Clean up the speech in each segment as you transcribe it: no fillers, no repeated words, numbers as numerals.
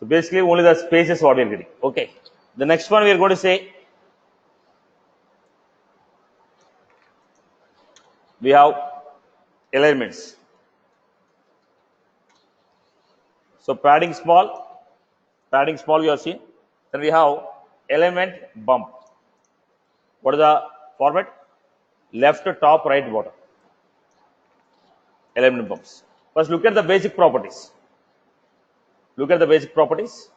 So basically only the spaces what we are getting. Okay. The next one we are going to say, we have alignments. So padding small we have seen. Then we have alignment bump. What is the format? Left, top, right, bottom. Alignment bumps. First look at the basic properties. Look at the basic properties.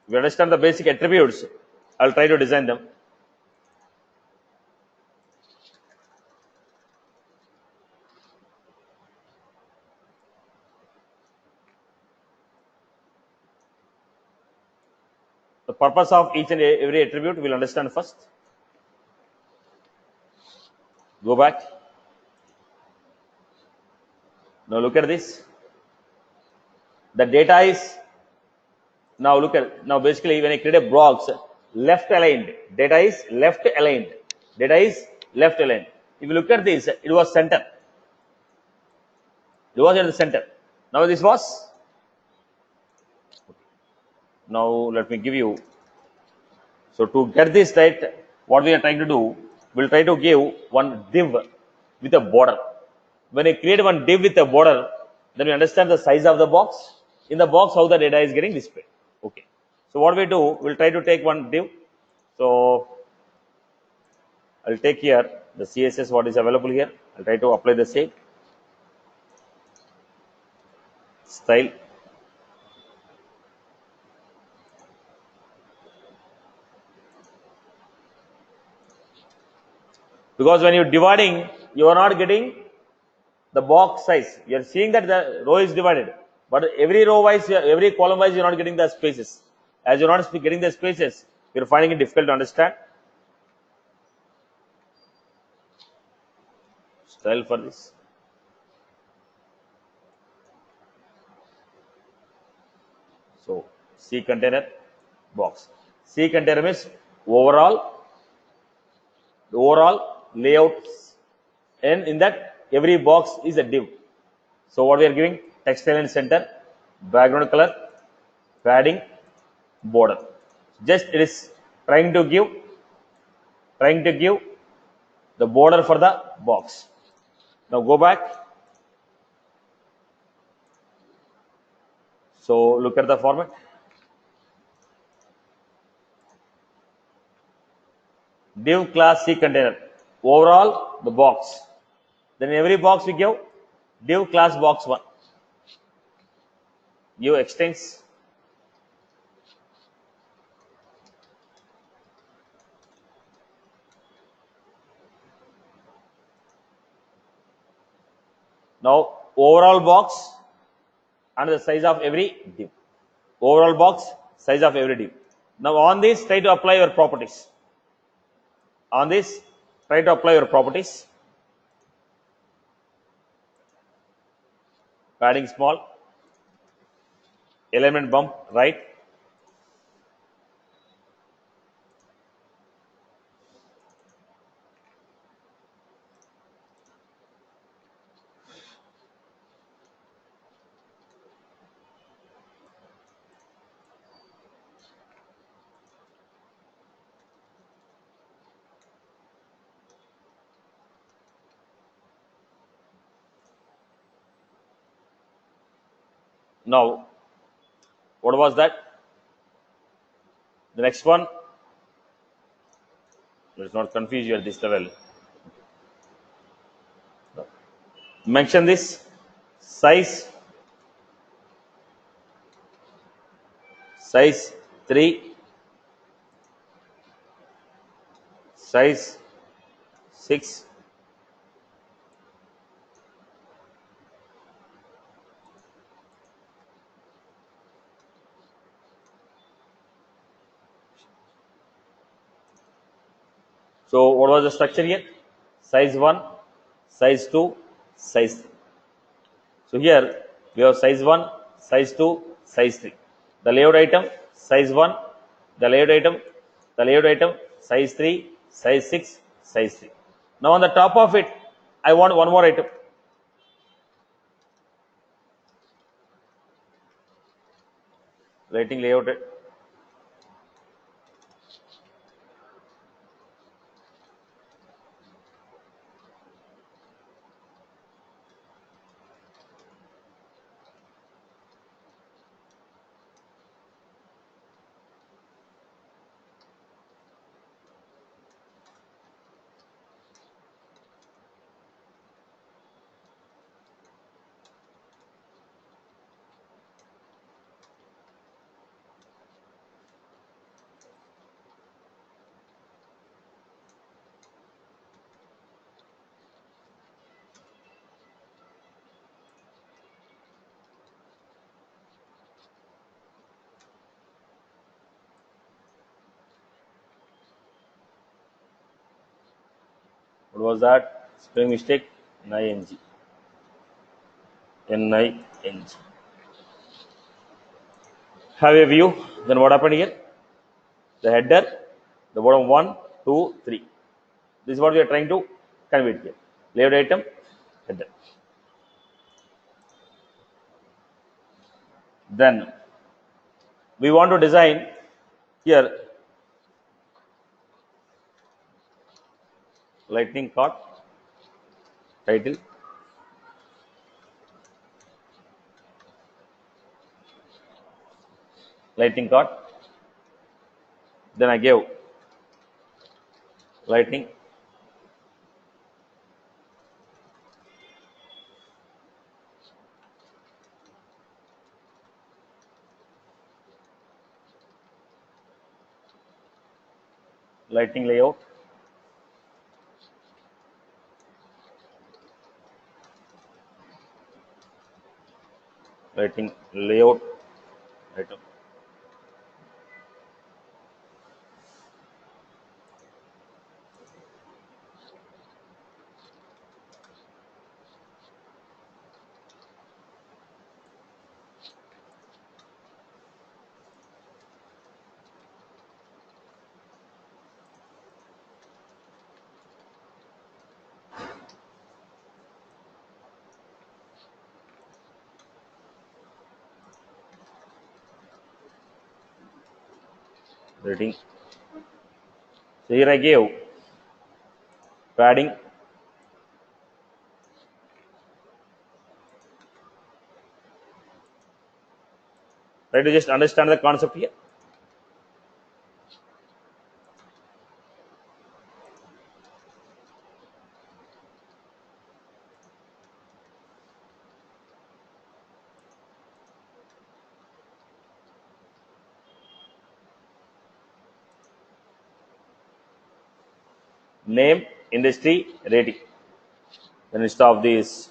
We understand the basic attributes. I'll try to design them. The purpose of each and every attribute we'll understand first. Go back. Now look at this. The data is, now basically when I create a box, left aligned. Data is left aligned. Data is left aligned. If you look at this, it was center. It was at the center. Now this was. Now let me give you. So to get this right, what we are trying to do, we'll try to give one div with a border. When I create one div with a border, then we understand the size of the box. In the box, how the data is getting displayed. Okay. So what we do, we'll try to take one div. So I'll take here the CSS what is available here. I'll try to apply the same style. Because when you're dividing, you are not getting the box size. You are seeing that the row is divided, but every row wise, every column wise, you are not getting the spaces. As you're not getting the spaces, you're finding it difficult to understand. Style for this. So C container box. C container means overall layout, and in that every box is a div. So what we are giving, text element center, background color, padding, border. Just it is trying to give the border for the box. Now go back. So look at the format. Div class C container, overall the box. Then in every box we give div class box 1. Give extends. Now overall box and the size of every div. Overall box, size of every div. Now on this, try to apply your properties. On this, try to apply your properties. Padding small, alignment bump right. Now, what was that? The next one, let's not confuse you at this level. Mention this size 3, size 6, so what was the structure here? Size 1, size 2, size 3. So here we have size 1, size 2, size 3. The layout item size 1, the layout item size 3, size 6, size 3. Now on the top of it, I want one more item. Lighting layout. What was that? Spelling mistake. NING. NING. Have a view. Then what happened here? The header, the bottom 1, 2, 3. This is what we are trying to convey here. Layout item, header. Then we want to design here lightning card, title, lightning card. Then I gave lightning, lightning layout, lightning layout item. Rating. So here I gave padding, try to just understand the concept here. Name, industry, rating. Then we stop this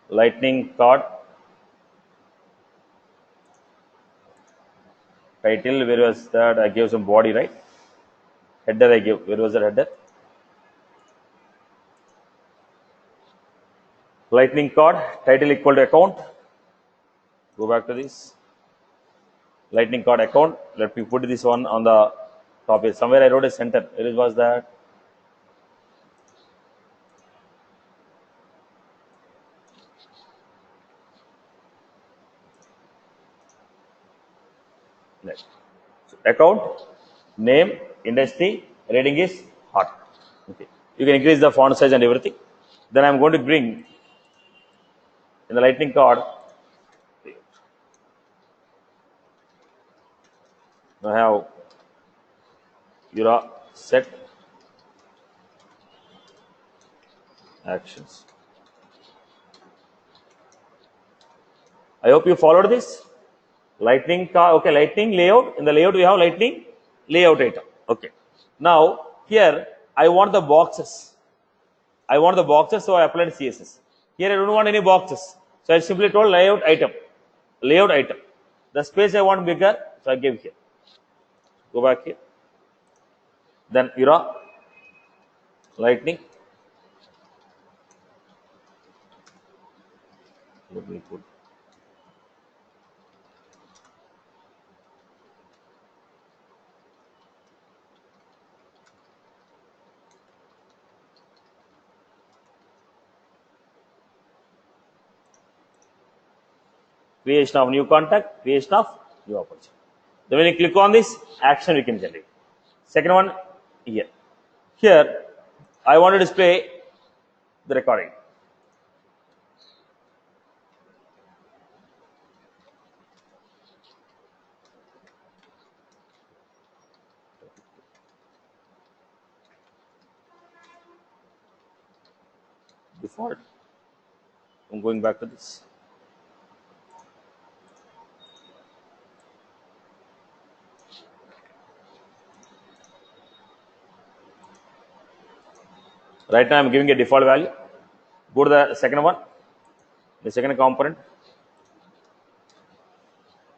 lightning card, title. Where was that? I gave some body, right? Header I gave. Where was the header? Lightning card, title equal to account. Go back to this lightning card account. Let me put this one on the top here. Somewhere I wrote a center. Where was that? Right. So account, name, industry, rating is hot. Okay. You can increase the font size and everything. Then I'm going to bring in the lightning card. I have your set actions. I hope you followed this. Lightning card, okay, lightning layout. In the layout, we have lightning layout item. Okay. Now, here, I want the boxes. I want the boxes, so I applied CSS. Here, I don't want any boxes. So, I simply told layout item. Layout item. The space I want bigger, so I gave here. Go back here. Then, lightning. Let me put. creation of new contact, creation of new opportunity. Then when you click on this, action we can generate. Second one here. Here, I want to display the recording. Default. I'm going back to this. Right now I'm giving a default value. Go to the second one, the second component.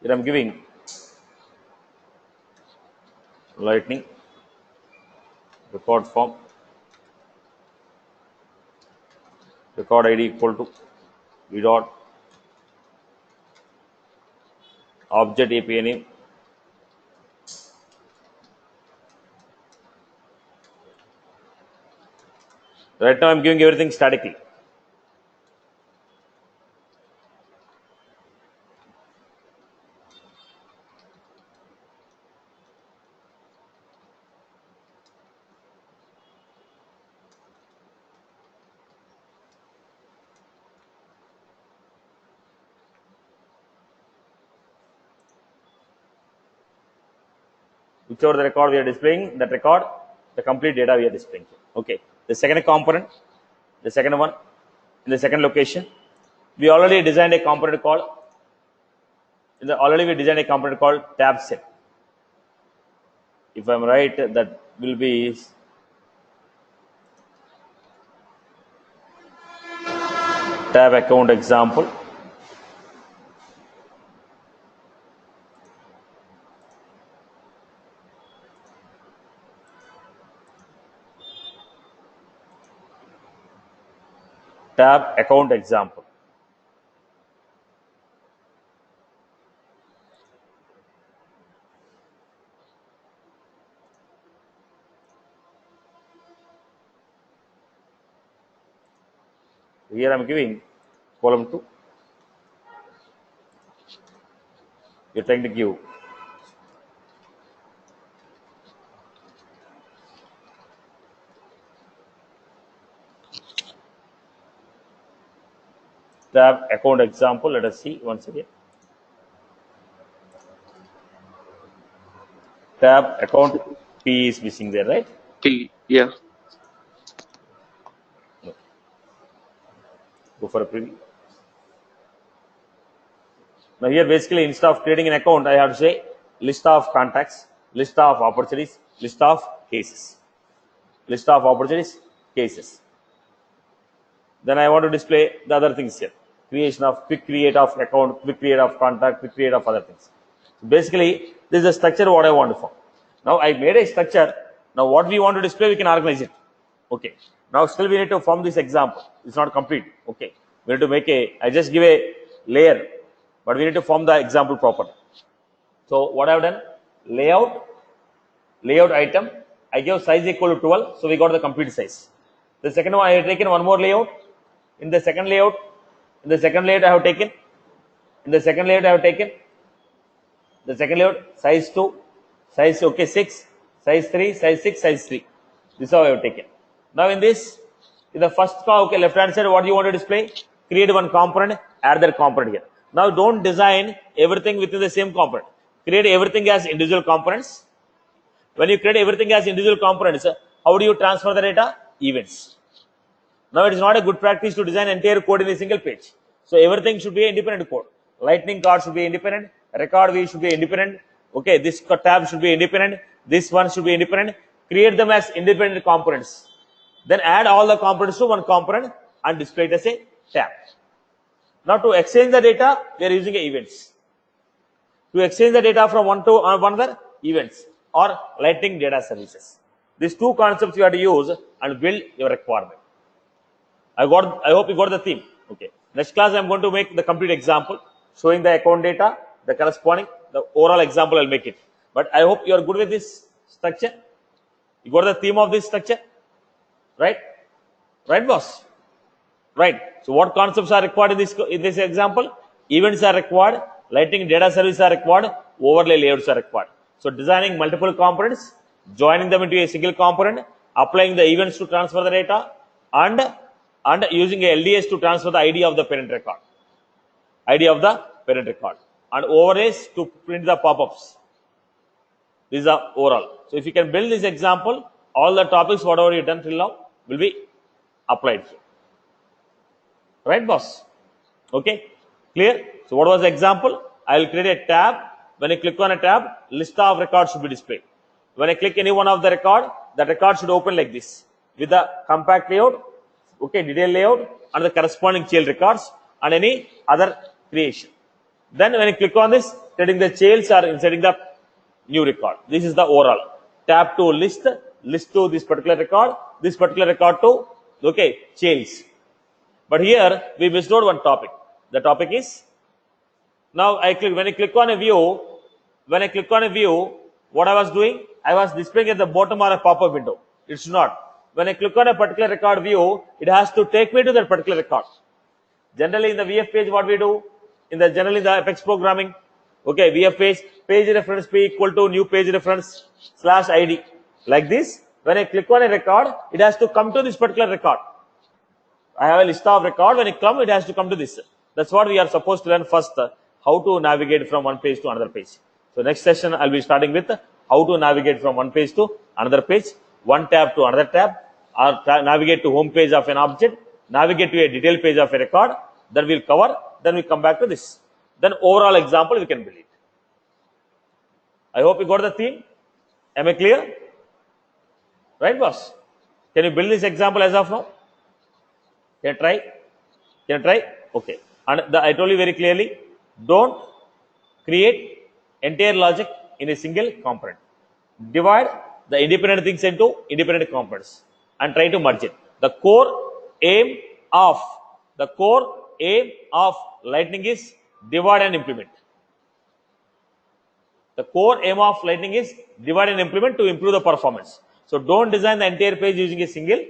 Here I'm giving lightning record form, record ID equal to v dot object API name. Right now I'm giving everything statically. Whichever the record we are displaying, that record, the complete data we are displaying. Okay. The second component, the second one, in the second location, we already designed a component called, tab set. If I'm right, that will be tab account example. Tab account example. Here I'm giving column 2. You're trying to give tab account example. Let us see once again. Tab account P is missing there, right? T, yeah. No. Go for a preview. Now here basically instead of creating an account, I have to say list of contacts, list of opportunities, list of cases. List of opportunities, cases. Then I want to display the other things here. Creation of quick create of account, quick create of contact, quick create of other things. So basically, this is the structure what I want to form. Now I made a structure. Now what we want to display, we can organize it. Okay. Now still we need to form this example. It's not complete. Okay. We need to make I just give a layer, but we need to form the example properly. So what I have done, layout item, I give size equal to 12, so we got the complete size. The second one I have taken one more layout. In the second layout I have taken, the second layout size 2, size 6, size 3, size 6, size 3. This is how I have taken. Now in this, in the first left hand side, what you want to display? Create one component, add that component here. Now don't design everything within the same component. Create everything as individual components. When you create everything as individual components, how do you transfer the data? Events. Now it is not a good practice to design entire code in a single page. So everything should be independent code. Lightning card should be independent. Record view should be independent. Okay, this tab should be independent. This one should be independent. Create them as independent components. Then add all the components to one component and display it as a tab. Now to exchange the data, we are using events. To exchange the data from one to another, events or lightning data services. These two concepts you have to use and build your requirement. I hope you got the theme. Okay. Next class I am going to make the complete example showing the account data, the corresponding, the overall example I'll make it. But I hope you are good with this structure. You got the theme of this structure, right? Right, boss? Right. So what concepts are required in this example? events are required, lightning data service are required, overlay layouts are required. So designing multiple components, joining them into a single component, applying the events to transfer the data, and using a LDS to transfer the ID of the parent record. ID of the parent record. And overlays to print the pop-ups. These are overall. So if you can build this example, all the topics, whatever you done till now, will be applied. Right, boss? Okay, clear? So what was the example? I will create a tab. When I click on a tab, list of records should be displayed. When I click any one of the record should open like this with the compact layout, okay, detail layout, and the corresponding child records and any other creation. Then when I click on this, setting the childs are inserting the new record. This is the overall. Tab to list to this particular record to, okay, childs. But here we missed out one topic. The topic is, now when I click on a view, what I was doing, I was displaying at the bottom of a pop-up window. It's not. When I click on a particular record view, it has to take me to that particular record. Generally in the VF page, what we do, generally in the Apex programming, okay, VF page reference p equal to new page reference /id. Like this, when I click on a record, it has to come to this particular record. I have a list of record. When it has to come to this. That's what we are supposed to learn first, how to navigate from one page to another page. So next session, I'll be starting with how to navigate from one page to another page, one tab to another tab, or navigate to home page of an object, navigate to a detailed page of a record. Then we'll cover, then we come back to this. Then overall example, we can build it. I hope you got the theme. Am I clear? Right, boss? Can you build this example as of now? Can you try? Okay. And I told you very clearly, don't create entire logic in a single component. Divide the independent things into independent components and try to merge it. The core aim of Lightning is divide and implement. The core aim of Lightning is divide and implement to improve the performance. So don't design the entire page using a single.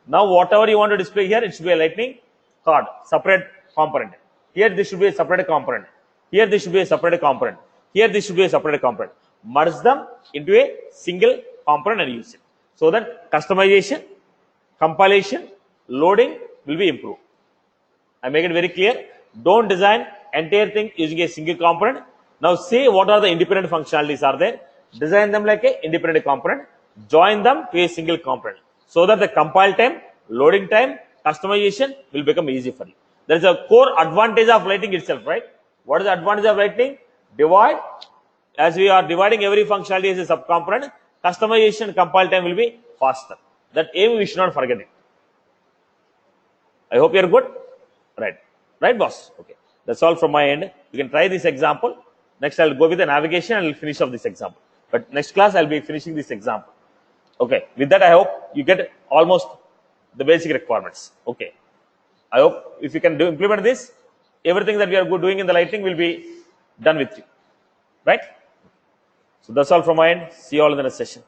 Now whatever you want to display here, it should be a Lightning card, separate component. Here this should be a separate component. Here this should be a separate component. Here this should be a separate component. Merge them into a single component and use it. So that customization, compilation, loading will be improved. I make it very clear. Don't design entire thing using a single component. Now see what are the independent functionalities are there. Design them like a independent component. Join them to a single component. So that the compile time, loading time, customization will become easy for you. There is a core advantage of Lightning itself, right? What is the advantage of Lightning? Divide. As we are dividing every functionality as a subcomponent, customization compile time will be faster. That aim we should not forget it. I hope you are good. Right, boss? Okay. That's all from my end. You can try this example. Next, I'll go with the navigation and I'll finish off this example. But next class, I'll be finishing this example. Okay. With that, I hope you get almost the basic requirements. Okay. I hope if you can implement this, everything that we are doing in the Lightning will be done with you. Right? So that's all from my end. See you all in the next session.